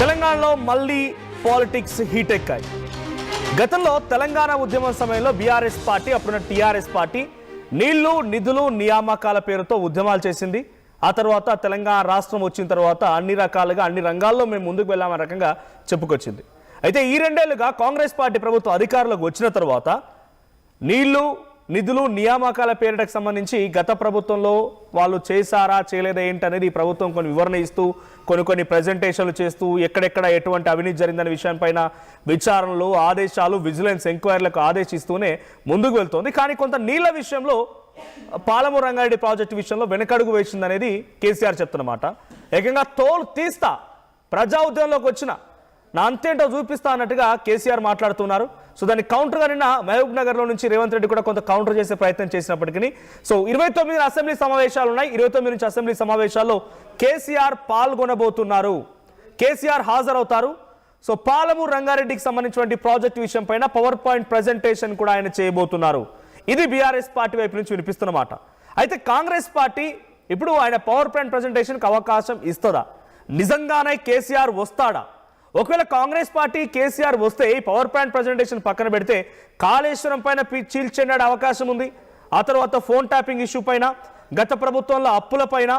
తెలంగాణలో మళ్ళీ politics heat ఎక్కాయి. గతంలో తెలంగాణ ఉద్యమం సమయంలో బీఆర్ఎస్ పార్టీ, అప్పుడున్న టీఆర్ఎస్ పార్టీ నీళ్లు, నిధులు, నియామకాల పేరుతో ఉద్యమాలు చేసింది. ఆ తర్వాత తెలంగాణ రాష్ట్రం వచ్చిన తర్వాత అన్ని రకాలుగా అన్ని రంగాల్లో మేము ముందుకు వెళ్ళామనే రకంగా చెప్పుకొచ్చింది. అయితే ఈ 2 ఏళ్లుగా కాంగ్రెస్ పార్టీ ప్రభుత్వం అధికారంలోకి వచ్చిన తర్వాత నీళ్లు, నిధులు, నియామకాల పేరిటకు సంబంధించి గత ప్రభుత్వంలో వాళ్ళు చేశారా చేయలేదా ఏంటనేది ఈ ప్రభుత్వం కొన్ని వివరణ ఇస్తూ కొన్ని ప్రెజెంటేషన్లు చేస్తూ ఎక్కడెక్కడ ఎటువంటి అవినీతి జరిగిందనే విషయంపైన విచారణలు, ఆదేశాలు, విజిలెన్స్ ఎంక్వైరీలకు ఆదేశిస్తూనే ముందుకు వెళ్తోంది. కానీ కొంత నీళ్ల విషయంలో పాలమూరు రంగారెడ్డి ప్రాజెక్టు విషయంలో వెనకడుగు వేసిందనేది కేసీఆర్ చెప్తున్నమాట. ఏకంగా తోలు తీస్తా, ప్రజా ఉద్యమంలోకి వచ్చిన నా అంతేంటో చూపిస్తా అన్నట్టుగా కేసీఆర్ మాట్లాడుతున్నారు. సో దానికి కౌంటర్గా నిన్న మహబూబ్ నగర్లో నుంచి రేవంత్ రెడ్డి కూడా కొంత కౌంటర్ చేసే ప్రయత్నం చేసినప్పటికీ సో 29 అసెంబ్లీ సమావేశాలు ఉన్నాయి. 29 నుంచి అసెంబ్లీ సమావేశాల్లో కేసీఆర్ పాల్గొనబోతున్నారు, కేసీఆర్ హాజరవుతారు. సో పాలమూరు రంగారెడ్డికి సంబంధించిన ప్రాజెక్టు విషయం పైన పవర్ పాయింట్ ప్రెజెంటేషన్ కూడా ఆయన చేయబోతున్నారు. ఇది బీఆర్ఎస్ పార్టీ వైపు నుంచి వినిపిస్తున్నమాట. అయితే కాంగ్రెస్ పార్టీ ఇప్పుడు ఆయన పవర్ పాయింట్ ప్రెజెంటేషన్కి అవకాశం ఇస్తుందా? నిజంగానే కేసీఆర్ వస్తాడా? ఒకవేళ కాంగ్రెస్ పార్టీ కేసీఆర్ వస్తే ఈ పవర్ పాయింట్ ప్రెజెంటేషన్ పక్కన పెడితే కాళేశ్వరం పైన చీల్చెండే అవకాశం ఉంది. ఆ తర్వాత ఫోన్ ట్యాపింగ్ ఇష్యూ పైన, గత ప్రభుత్వంలో అప్పుల పైన,